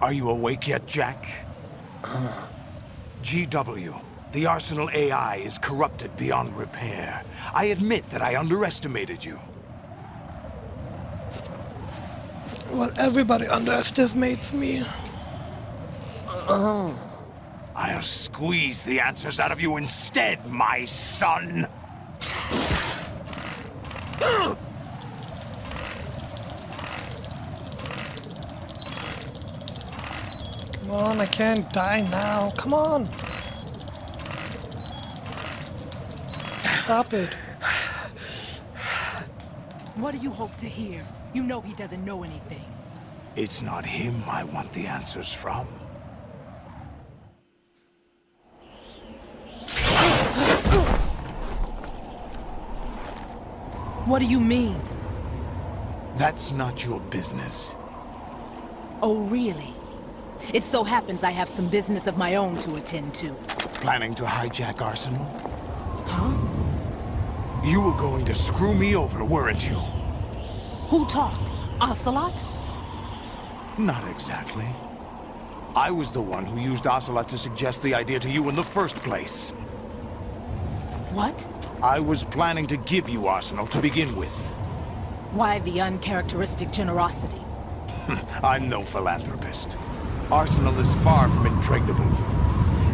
Are you awake yet, Jack? GW, the Arsenal AI is corrupted beyond repair. I admit that I underestimated you. Well, everybody underestimates me. I'll squeeze the answers out of you instead, my son! Come on, I can't die now. Come on. Stop it. What do you hope to hear? You know he doesn't know anything. It's not him I want the answers from. What do you mean? That's not your business. Oh, really? It so happens I have some business of my own to attend to. Planning to hijack Arsenal? Huh? You were going to screw me over, weren't you? Who talked? Ocelot? Not exactly. I was the one who used Ocelot to suggest the idea to you in the first place. What? I was planning to give you Arsenal to begin with. Why the uncharacteristic generosity? I'm no philanthropist. Arsenal is far from impregnable.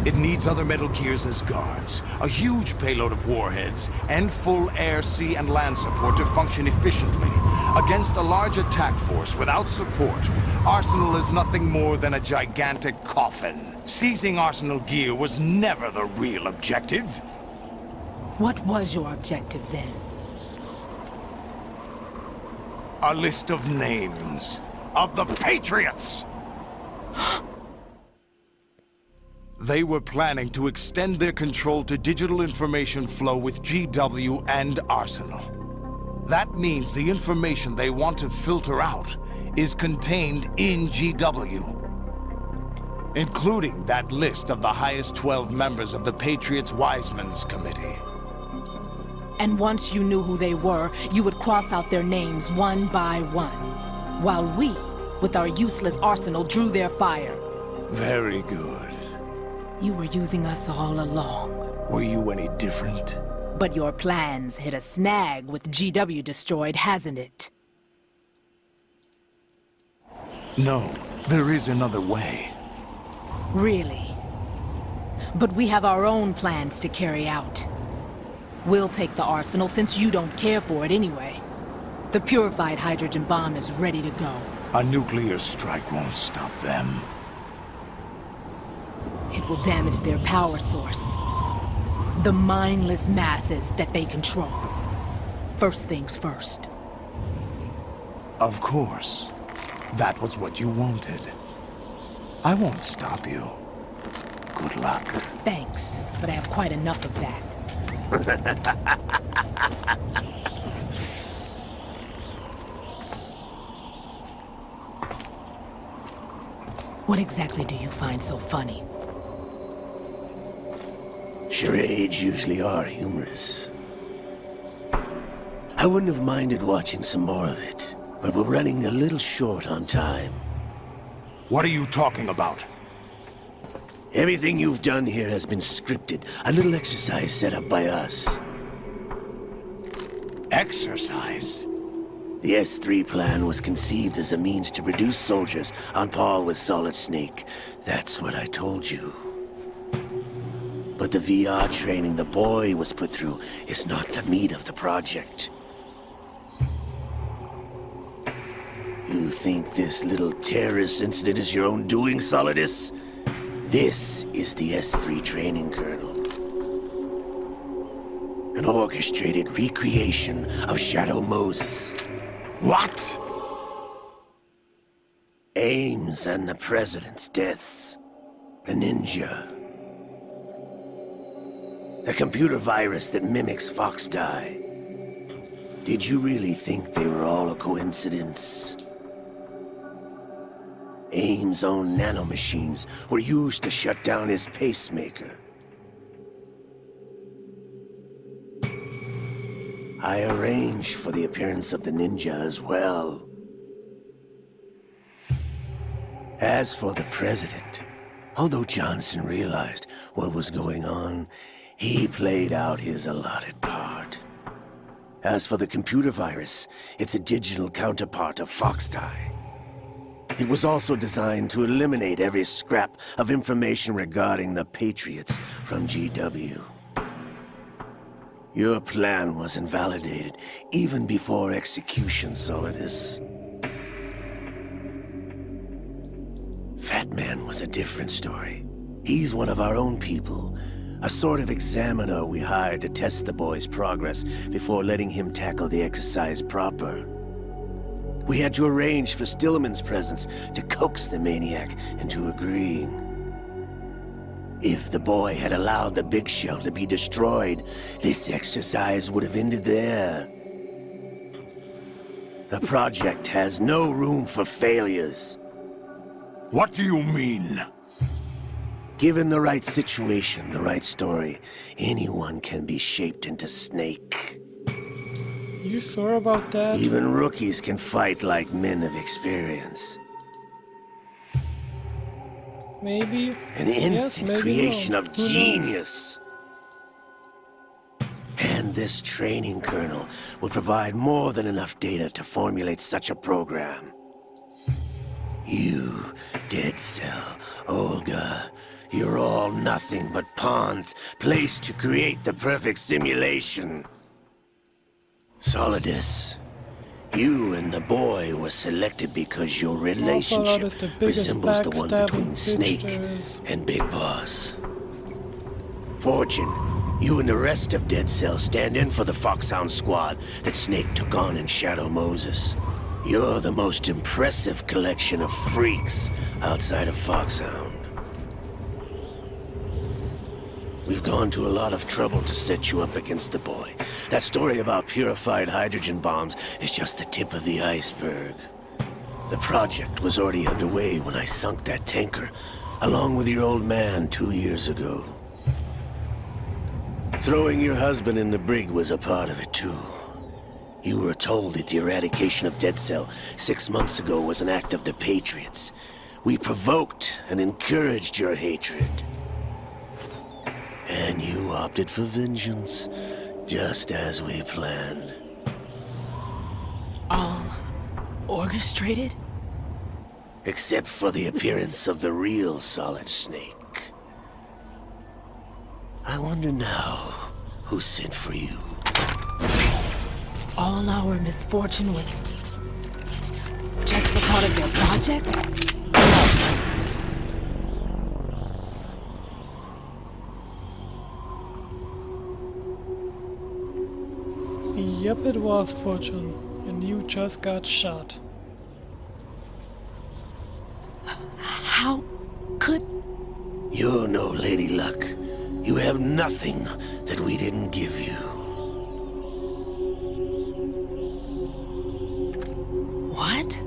It needs other Metal Gears as guards, a huge payload of warheads, and full air, sea, and land support to function efficiently. Against a large attack force without support, Arsenal is nothing more than a gigantic coffin. Seizing Arsenal gear was never the real objective. What was your objective then? A list of names of the Patriots! They were planning to extend their control to digital information flow with GW and Arsenal. That means the information they want to filter out is contained in GW, including that list of the highest 12 members of the Patriots Wiseman's Committee. And once you knew who they were, you would cross out their names one by one, while we, with our useless arsenal, drew their fire. Very good. You were using us all along. Were you any different? But your plans hit a snag with GW destroyed, hasn't it? No, there is another way. Really? But we have our own plans to carry out. We'll take the arsenal since you don't care for it anyway. The purified hydrogen bomb is ready to go. A nuclear strike won't stop them. It will damage their power source. The mindless masses that they control. First things first. Of course. That was what you wanted. I won't stop you. Good luck. Thanks, but I have quite enough of that. What exactly do you find so funny? Charades usually are humorous. I wouldn't have minded watching some more of it, but we're running a little short on time. What are you talking about? Everything you've done here has been scripted, a little exercise set up by us. Exercise? The S3 plan was conceived as a means to reduce soldiers on par with Solid Snake. That's what I told you. But the VR training the boy was put through is not the meat of the project. You think this little terrorist incident is your own doing, Solidus? This is the S3 training kernel. An orchestrated recreation of Shadow Moses. What? Ames and the President's deaths. The ninja. The computer virus that mimics Foxdie. Did you really think they were all a coincidence? Ames' own nanomachines were used to shut down his pacemaker. I arranged for the appearance of the ninja as well. As for the president, although Johnson realized what was going on, he played out his allotted part. As for the computer virus, it's a digital counterpart of Foxtie. It was also designed to eliminate every scrap of information regarding the Patriots from GW. Your plan was invalidated even before execution, Solidus. Fat Man was a different story. He's one of our own people, a sort of examiner we hired to test the boy's progress before letting him tackle the exercise proper. We had to arrange for Stillman's presence to coax the maniac into agreeing. If the boy had allowed the big shell to be destroyed, this exercise would have ended there. The project has no room for failures. What do you mean? Given the right situation, the right story, anyone can be shaped into Snake. You sure about that? Even rookies can fight like men of experience. Maybe. An Yes, instant maybe creation no. of Who knows? genius. And this training kernel will provide more than enough data to formulate such a program. You, Dead Cell, Olga, you're all nothing but pawns placed to create the perfect simulation. Solidus, you and the boy were selected because your relationship is the biggest resembles the one backstabbing between bitch Snake there is. and Big Boss. Fortune, you and the rest of Dead Cell stand in for the Foxhound squad that Snake took on in Shadow Moses. You're the most impressive collection of freaks outside of Foxhound. We've gone to a lot of trouble to set you up against the boy. That story about purified hydrogen bombs is just the tip of the iceberg. The project was already underway when I sunk that tanker, along with your old man 2 years ago. Throwing your husband in the brig was a part of it too. You were told that the eradication of Dead Cell 6 months ago was an act of the Patriots. We provoked and encouraged your hatred. And you opted for vengeance, just as we planned. All orchestrated? Except for the appearance of the real Solid Snake. I wonder now who sent for you. All our misfortune was just a part of their project? Yep, it was Fortune. And you just got shot. How could... You're no Lady Luck. You have nothing that we didn't give you. What?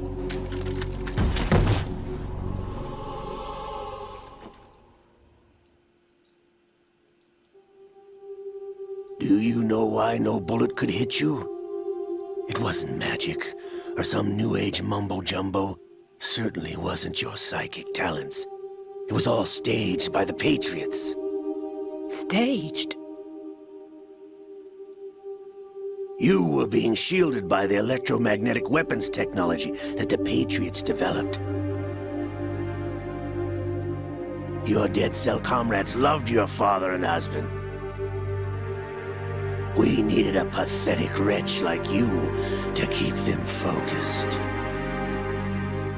Do you know why no bullet could hit you? It wasn't magic, or some new age mumbo-jumbo. Certainly wasn't your psychic talents. It was all staged by the Patriots. Staged? You were being shielded by the electromagnetic weapons technology that the Patriots developed. Your Dead Cell comrades loved your father and husband. We needed a pathetic wretch like you to keep them focused.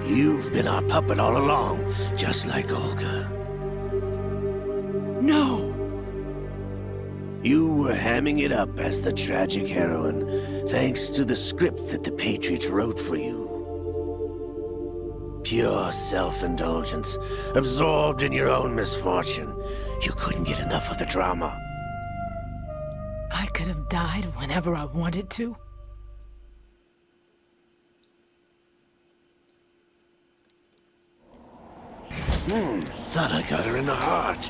You've been our puppet all along, just like Olga. No! You were hamming it up as the tragic heroine, thanks to the script that the Patriots wrote for you. Pure self-indulgence, absorbed in your own misfortune. You couldn't get enough of the drama. I could have died whenever I wanted to. Thought I got her in the heart.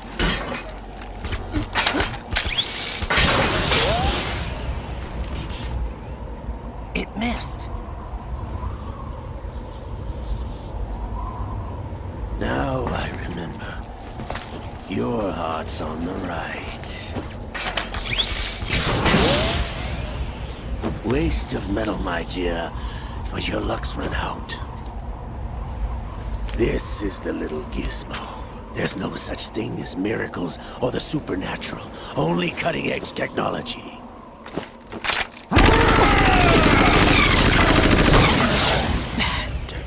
It missed. Now I remember. Your heart's on the right. Waste of metal, my dear, but your luck's run out. This is the little gizmo. There's no such thing as miracles or the supernatural. Only cutting-edge technology. Bastard.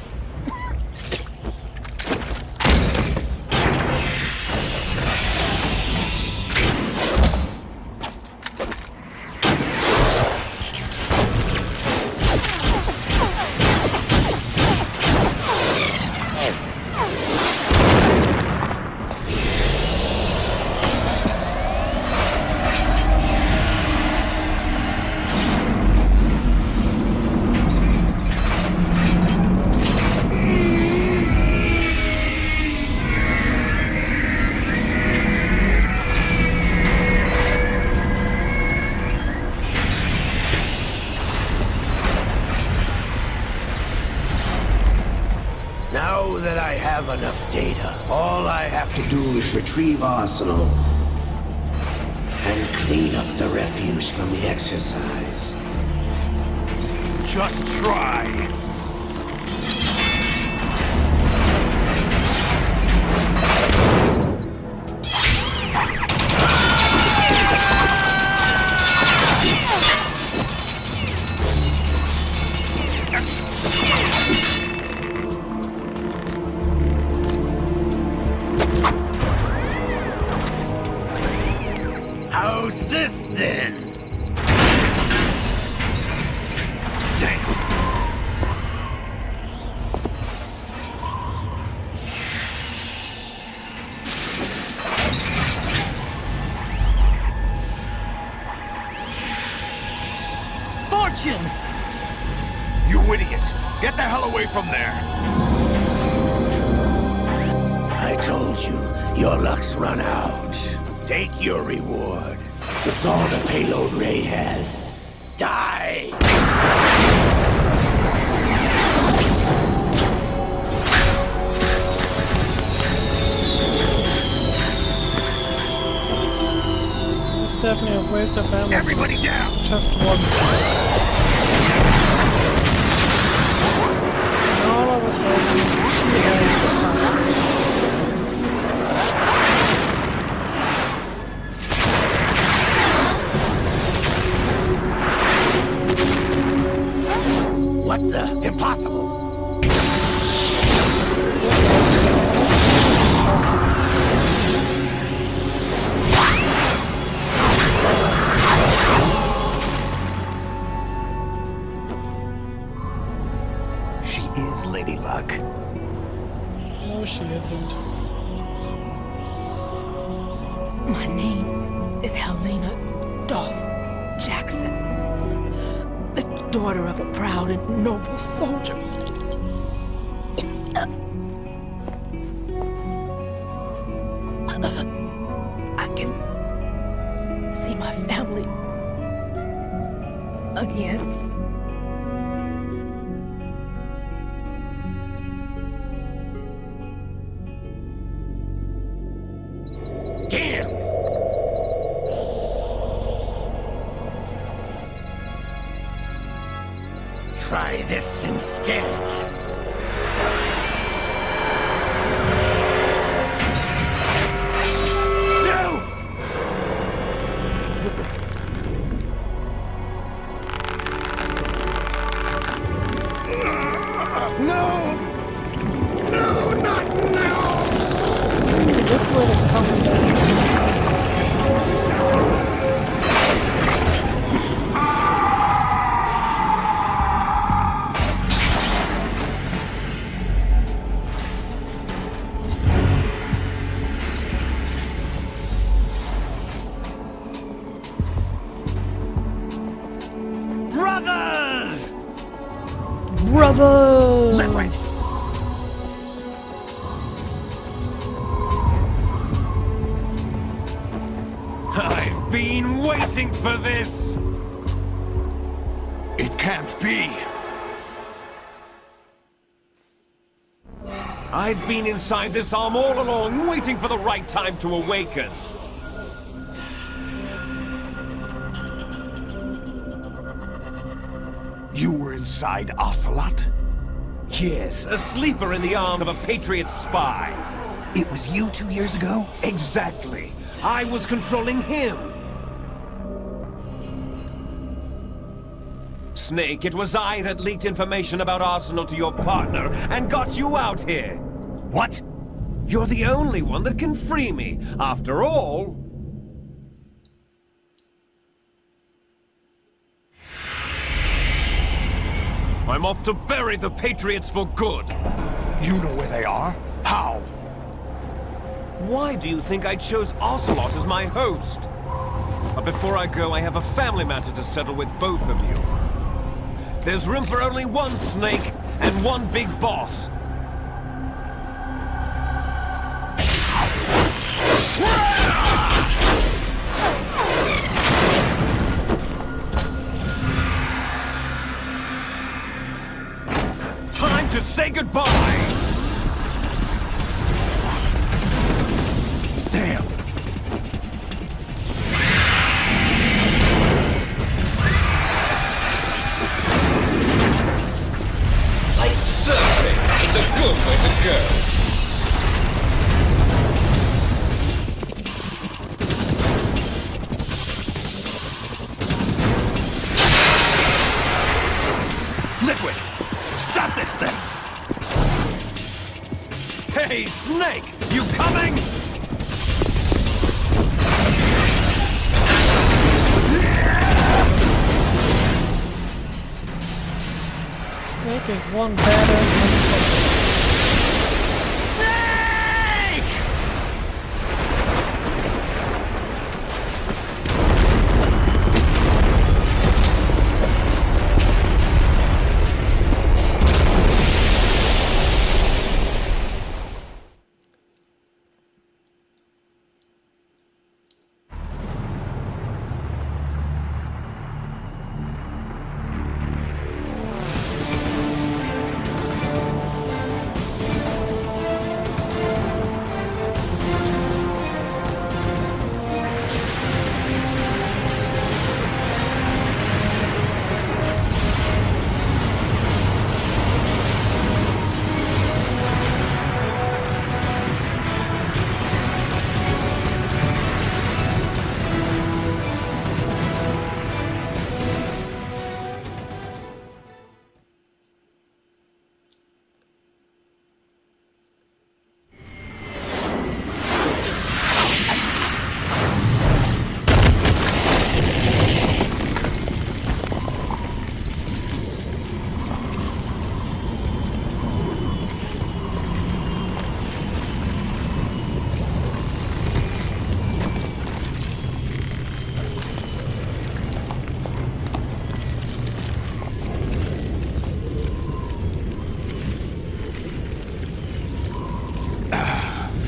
Now that I have enough data, all I have to do is retrieve Arsenal and clean up the refuse from the exercise. Just try. How's this then? Damn. Fortune! You idiot! Get the hell away from there! I told you, your luck's run out. Take your reward. It's all the payload Ray has. Die! It's definitely a waste of ammo. Everybody down! Just one. And all of a sudden, she has the power. What the? Impossible! She is Lady Luck. No, she isn't. My name is Helena Dolph Jackson, the daughter of a proud and noble soldier. I can see my family again. Damn! Try this instead. No! No! No, not now! The liquid is coming down. Brothers! Brothers! I've been waiting for this! It can't be! I've been inside this arm all along, waiting for the right time to awaken. You were inside Ocelot? Yes, a sleeper in the arm of a Patriot spy. It was you 2 years ago? Exactly. I was controlling him. Snake, it was I that leaked information about Arsenal to your partner and got you out here. What? You're the only one that can free me. After all... I'm off to bury the Patriots for good. You know where they are? How? Why do you think I chose Ocelot as my host? But before I go, I have a family matter to settle with both of you. There's room for only one Snake and one big boss. Time to say goodbye! Damn! Like surfing, it's a good way to go. Liquid! Stop this thing! Hey, Snake! You coming? Snake is one better than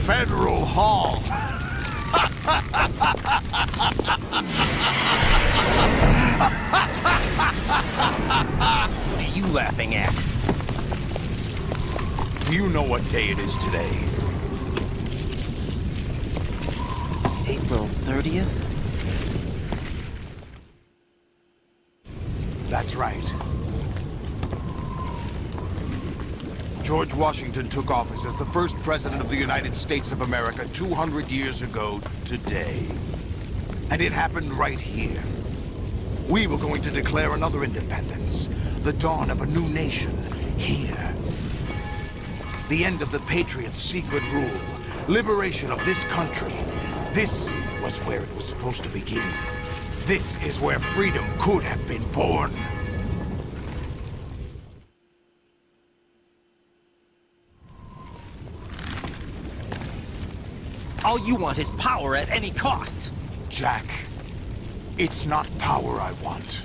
Federal Hall! What are you laughing at? Do you know what day it is today? April 30th? That's right. George Washington took office as the first president of the United States of America 200 years ago today. And it happened right here. We were going to declare another independence. The dawn of a new nation. Here. The end of the Patriots' secret rule. Liberation of this country. This was where it was supposed to begin. This is where freedom could have been born. All you want is power at any cost. Jack, it's not power I want.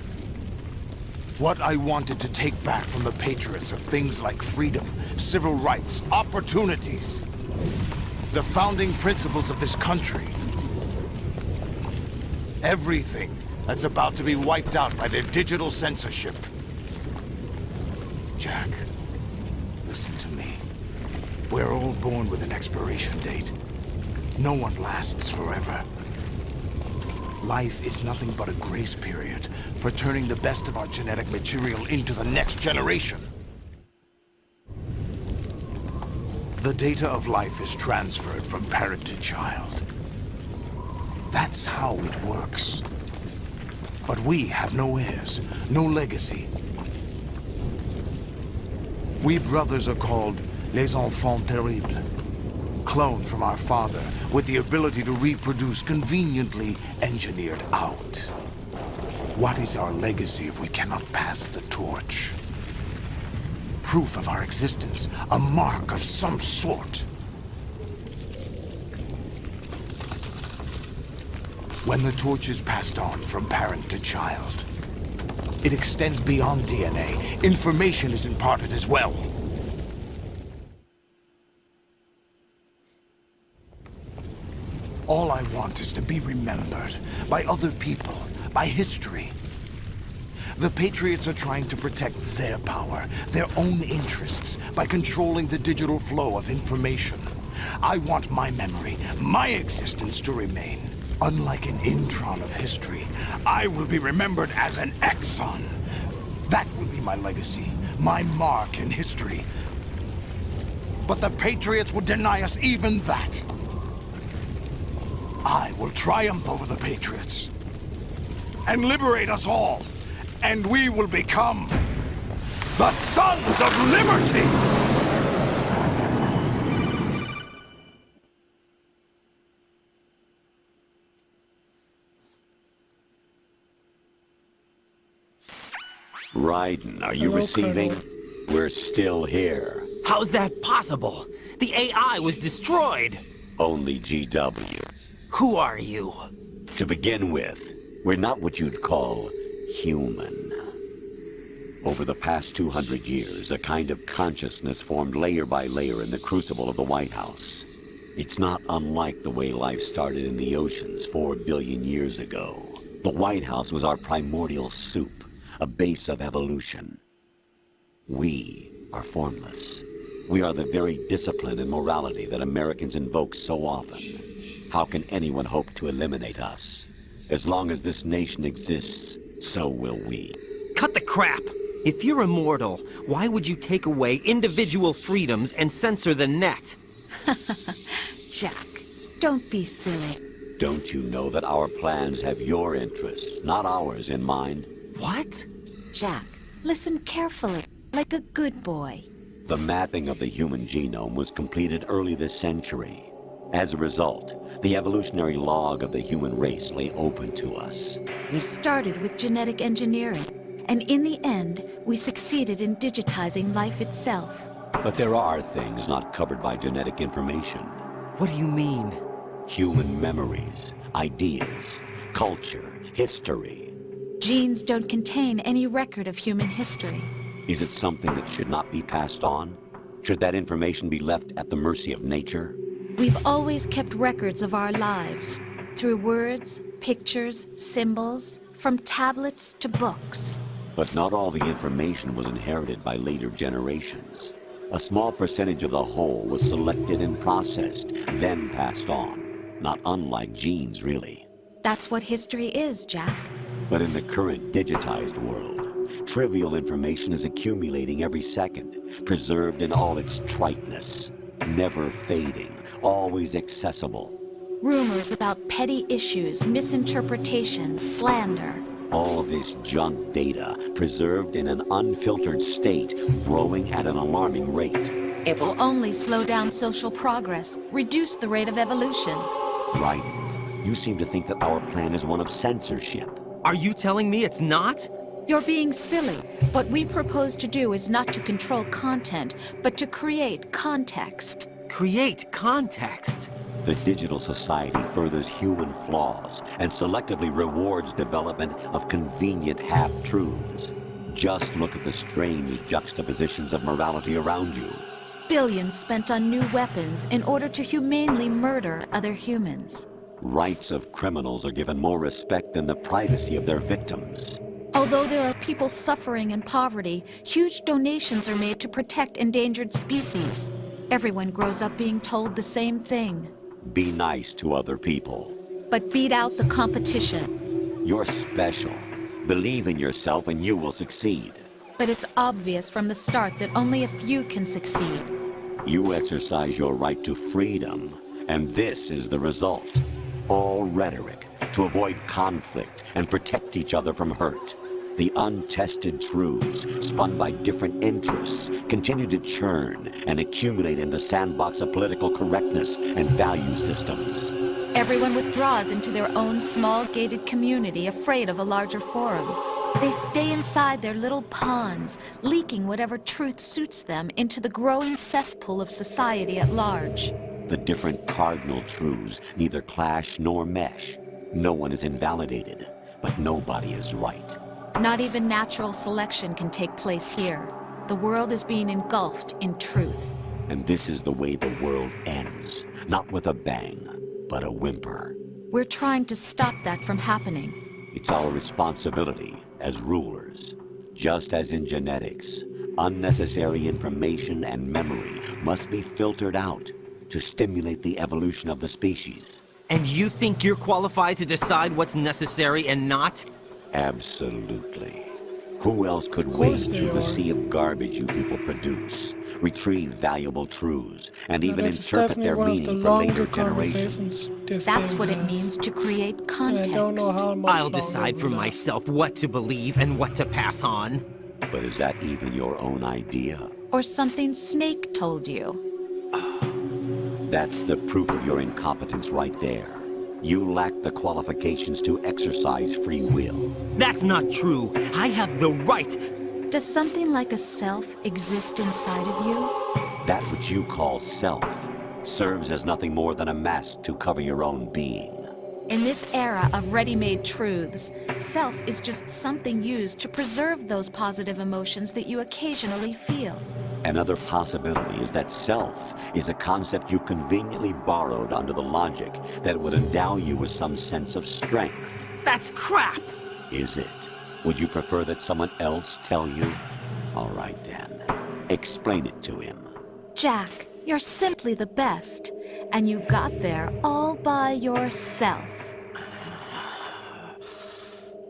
What I wanted to take back from the Patriots are things like freedom, civil rights, opportunities. The founding principles of this country. Everything that's about to be wiped out by their digital censorship. Jack, listen to me. We're all born with an expiration date. No one lasts forever. Life is nothing but a grace period for turning the best of our genetic material into the next generation. The data of life is transferred from parent to child. That's how it works. But we have no heirs, no legacy. We brothers are called les enfants terribles. Cloned from our father, with the ability to reproduce conveniently engineered out. What is our legacy if we cannot pass the torch? Proof of our existence, a mark of some sort. When the torch is passed on from parent to child, it extends beyond DNA. Information is imparted as well. All I want is to be remembered by other people, by history. The Patriots are trying to protect their power, their own interests, by controlling the digital flow of information. I want my memory, my existence to remain. Unlike an intron of history, I will be remembered as an exon. That will be my legacy, my mark in history. But the Patriots would deny us even that. I will triumph over the Patriots and liberate us all, and we will become the Sons of Liberty! Raiden, are you Hello, receiving? Colonel. We're still here. How's that possible? The AI was destroyed. Only GW. Who are you? To begin with, we're not what you'd call human. Over the past 200 years, a kind of consciousness formed layer by layer in the crucible of the White House. It's not unlike the way life started in the oceans 4 billion years ago. The White House was our primordial soup, a base of evolution. We are formless. We are the very discipline and morality that Americans invoke so often. How can anyone hope to eliminate us? As long as this nation exists, so will we. Cut the crap! If you're immortal, why would you take away individual freedoms and censor the net? Jack, don't be silly. Don't you know that our plans have your interests, not ours, in mind? What? Jack, listen carefully, like a good boy. The mapping of the human genome was completed early this century. As a result, the evolutionary log of the human race lay open to us. We started with genetic engineering, and in the end, we succeeded in digitizing life itself. But there are things not covered by genetic information. What do you mean? Human memories, ideas, culture, history. Genes don't contain any record of human history. Is it something that should not be passed on? Should that information be left at the mercy of nature? We've always kept records of our lives, through words, pictures, symbols, from tablets to books. But not all the information was inherited by later generations. A small percentage of the whole was selected and processed, then passed on. Not unlike genes, really. That's what history is, Jack. But in the current digitized world, trivial information is accumulating every second, preserved in all its triteness, never fading, always accessible. Rumors about petty issues, misinterpretations, slander. All this junk data, preserved in an unfiltered state, growing at an alarming rate. It will only slow down social progress, reduce the rate of evolution. Right. You seem to think that our plan is one of censorship. Are you telling me it's not? You're being silly. What we propose to do is not to control content, but to create context. Create context. The digital society furthers human flaws and selectively rewards development of convenient half-truths. Just look at the strange juxtapositions of morality around you. Billions spent on new weapons in order to humanely murder other humans. Rights of criminals are given more respect than the privacy of their victims. Although there are people suffering in poverty, huge donations are made to protect endangered species. Everyone grows up being told the same thing. Be nice to other people. But beat out the competition. You're special. Believe in yourself and you will succeed. But it's obvious from the start that only a few can succeed. You exercise your right to freedom, and this is the result. All rhetoric to avoid conflict and protect each other from hurt. The untested truths, spun by different interests, continue to churn and accumulate in the sandbox of political correctness and value systems. Everyone withdraws into their own small gated community, afraid of a larger forum. They stay inside their little ponds, leaking whatever truth suits them into the growing cesspool of society at large. The different cardinal truths neither clash nor mesh. No one is invalidated, but nobody is right. Not even natural selection can take place here. The world is being engulfed in truth. And this is the way the world ends. Not with a bang, but a whimper. We're trying to stop that from happening. It's our responsibility as rulers. Just as in genetics, unnecessary information and memory must be filtered out to stimulate the evolution of the species. And you think you're qualified to decide what's necessary and not? Absolutely. Who else could course wade they through the are. sea of garbage you people produce, retrieve valuable truths, and even That's interpret definitely their one of the meaning for later longer generations? conversations this That's game what it has. means to create And I context. don't know how much I'll longer decide it for will last. myself what to believe and what to pass on. But is that even your own idea? Or something Snake told you. That's the proof of your incompetence right there. You lack the qualifications to exercise free will. That's not true. I have the right. Does something like a self exist inside of you? That which you call self serves as nothing more than a mask to cover your own being. In this era of ready-made truths, self is just something used to preserve those positive emotions that you occasionally feel. Another possibility is that self is a concept you conveniently borrowed under the logic that it would endow you with some sense of strength. That's crap. Is it? Would you prefer that someone else tell you? All right then. Explain it to him. Jack, you're simply the best, and you got there all by yourself.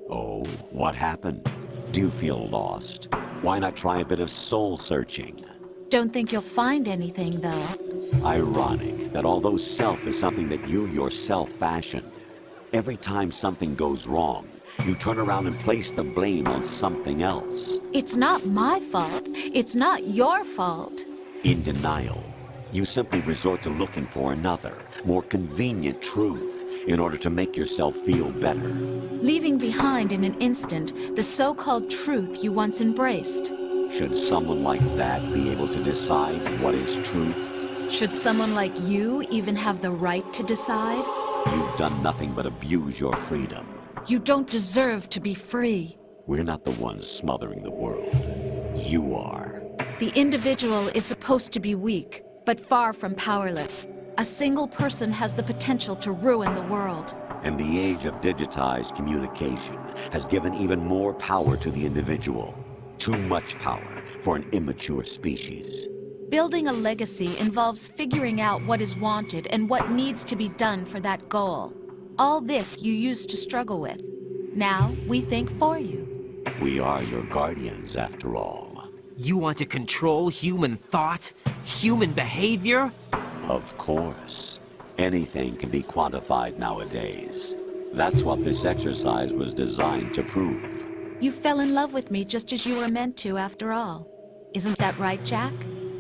Oh, what happened? Do you feel lost? Why not try a bit of soul searching? Don't think you'll find anything, though. Ironic that although self is something that you yourself fashioned, every time something goes wrong, you turn around and place the blame on something else. It's not my fault. It's not your fault. In denial, you simply resort to looking for another, more convenient truth in order to make yourself feel better. Leaving behind in an instant the so-called truth you once embraced. Should someone like that be able to decide what is truth? Should someone like you even have the right to decide? You've done nothing but abuse your freedom. You don't deserve to be free. We're not the ones smothering the world. You are. The individual is supposed to be weak, but far from powerless. A single person has the potential to ruin the world. And the age of digitized communication has given even more power to the individual. Too much power for an immature species. Building a legacy involves figuring out what is wanted and what needs to be done for that goal. All this you used to struggle with. Now we think for you. We are your guardians, after all. You want to control human thought? Human behavior? Of course. Anything can be quantified nowadays. That's what this exercise was designed to prove. You fell in love with me just as you were meant to, after all. Isn't that right, Jack?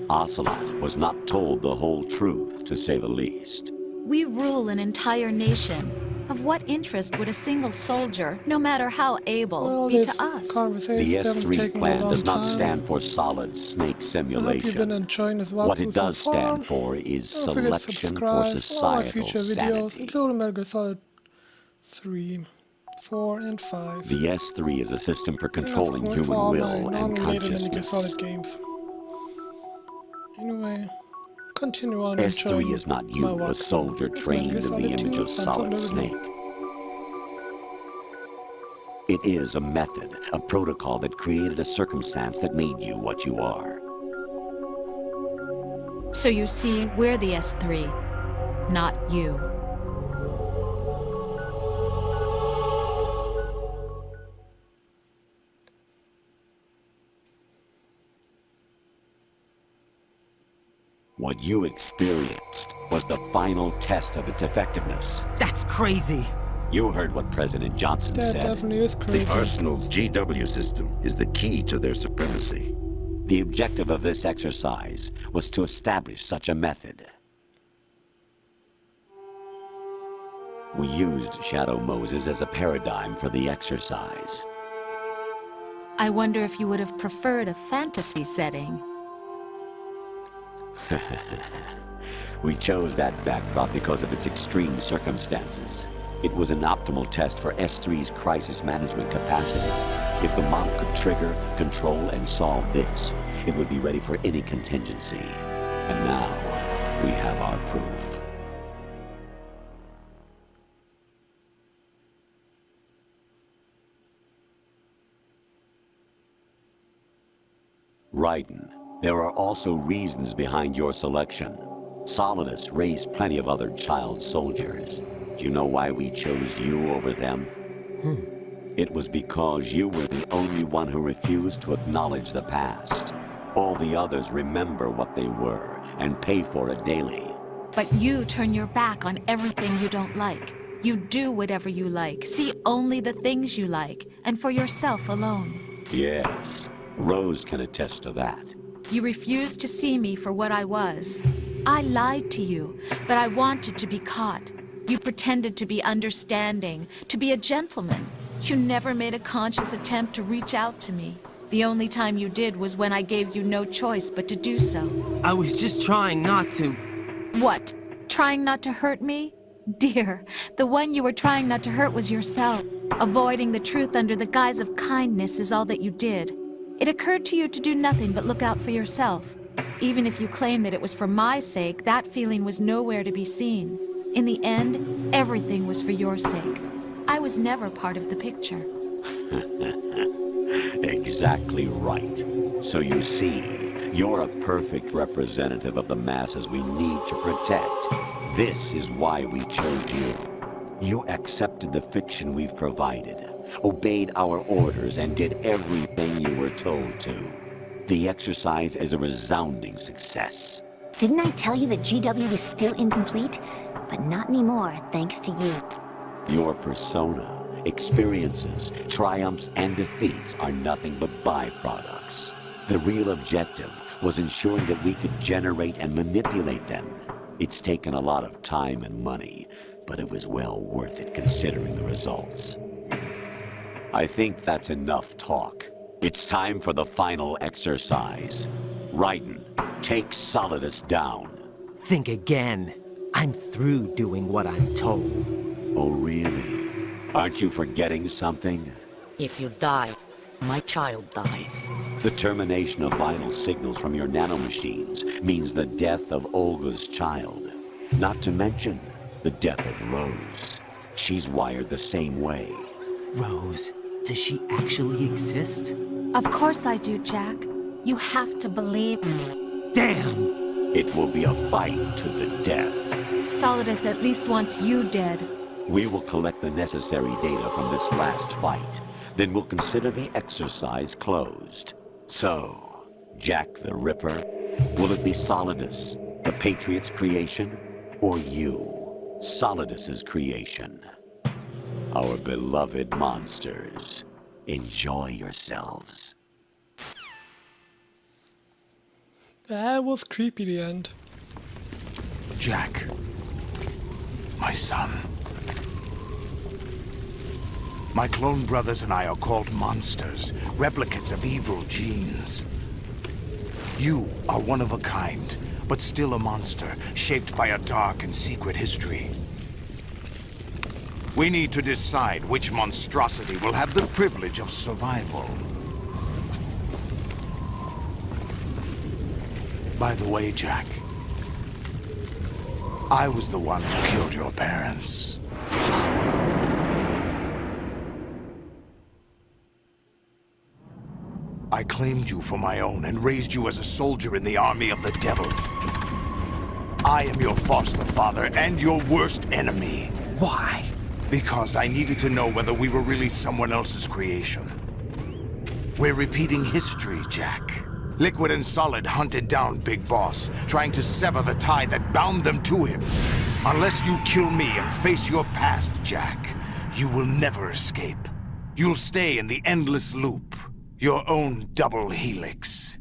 Ocelot was not told the whole truth, to say the least. We rule an entire nation. Of what interest would a single soldier, no matter how able, Well, be this to us? conversation The haven't S3 taken a plan long does not time. stand for solid snake I hope you've been simulation. enjoying this walkthrough What it does so far. stand for is Don't forget to selection for subscribe for all my societal future videos, sanity. including Metal Gear Solid 3, 4, and 5. The S3 is a system for And of controlling course, for human all my will and non-related Metal Gear consciousness. Solid games. Anyway, continue on enjoying S3 is not my you, a walkthrough. soldier It's trained Metal in Gear the Solid image 2, of Sons of Solid Liberty. Snake. It is a method, a protocol that created a circumstance that made you what you are. So you see, we're the S3, not you. What you experienced was the final test of its effectiveness. That's crazy. You heard what President Johnson That said. definitely is crazy. The Arsenal's GW system is the key to their supremacy. The objective of this exercise was to establish such a method. We used Shadow Moses as a paradigm for the exercise. I wonder if you would have preferred a fantasy setting. We chose that backdrop because of its extreme circumstances. It was an optimal test for S3's crisis management capacity. If the model could trigger, control, and solve this, it would be ready for any contingency. And now, we have our proof. Raiden, there are also reasons behind your selection. Solidus raised plenty of other child soldiers. Do you know why we chose you over them? It was because you were the only one who refused to acknowledge the past. All the others remember what they were and pay for it daily. But you turn your back on everything you don't like. You do whatever you like, see only the things you like, and for yourself alone. Yes, Rose can attest to that. You refused to see me for what I was. I lied to you, but I wanted to be caught. You pretended to be understanding, to be a gentleman. You never made a conscious attempt to reach out to me. The only time you did was when I gave you no choice but to do so. I was just trying not to. What? Trying not to hurt me? Dear, the one you were trying not to hurt was yourself. Avoiding the truth under the guise of kindness is all that you did. It occurred to you to do nothing but look out for yourself. Even if you claim that it was for my sake, that feeling was nowhere to be seen. In the end, everything was for your sake. I was never part of the picture. Exactly right. So you see, you're a perfect representative of the masses we need to protect. This is why we chose you. You accepted the fiction we've provided, obeyed our orders, and did everything you were told to. The exercise is a resounding success. Didn't I tell you that GW is still incomplete? But not anymore, thanks to you. Your persona, experiences, triumphs, and defeats are nothing but byproducts. The real objective was ensuring that we could generate and manipulate them. It's taken a lot of time and money, but it was well worth it considering the results. I think that's enough talk. It's time for the final exercise. Raiden, take Solidus down. Think again. I'm through doing what I'm told. Oh, really? Aren't you forgetting something? If you die, my child dies. The termination of vital signals from your nanomachines means the death of Olga's child. Not to mention the death of Rose. She's wired the same way. Rose, does she actually exist? Of course I do, Jack. You have to believe me. Damn! It will be a fight to the death. Solidus at least wants you dead. We will collect the necessary data from this last fight. Then we'll consider the exercise closed. So, Jack the Ripper, will it be Solidus, the Patriots' creation, or you, Solidus's creation? Our beloved monsters, enjoy yourselves. That was creepy, the end. Jack, my son. My clone brothers and I are called monsters, replicates of evil genes. You are one of a kind, but still a monster, shaped by a dark and secret history. We need to decide which monstrosity will have the privilege of survival. By the way, Jack, I was the one who killed your parents. I claimed you for my own and raised you as a soldier in the army of the devil. I am your foster father and your worst enemy. Why? Because I needed to know whether we were really someone else's creation. We're repeating history, Jack. Liquid and Solid hunted down Big Boss, trying to sever the tie that bound them to him. Unless you kill me and face your past, Jack, you will never escape. You'll stay in the endless loop, your own double helix.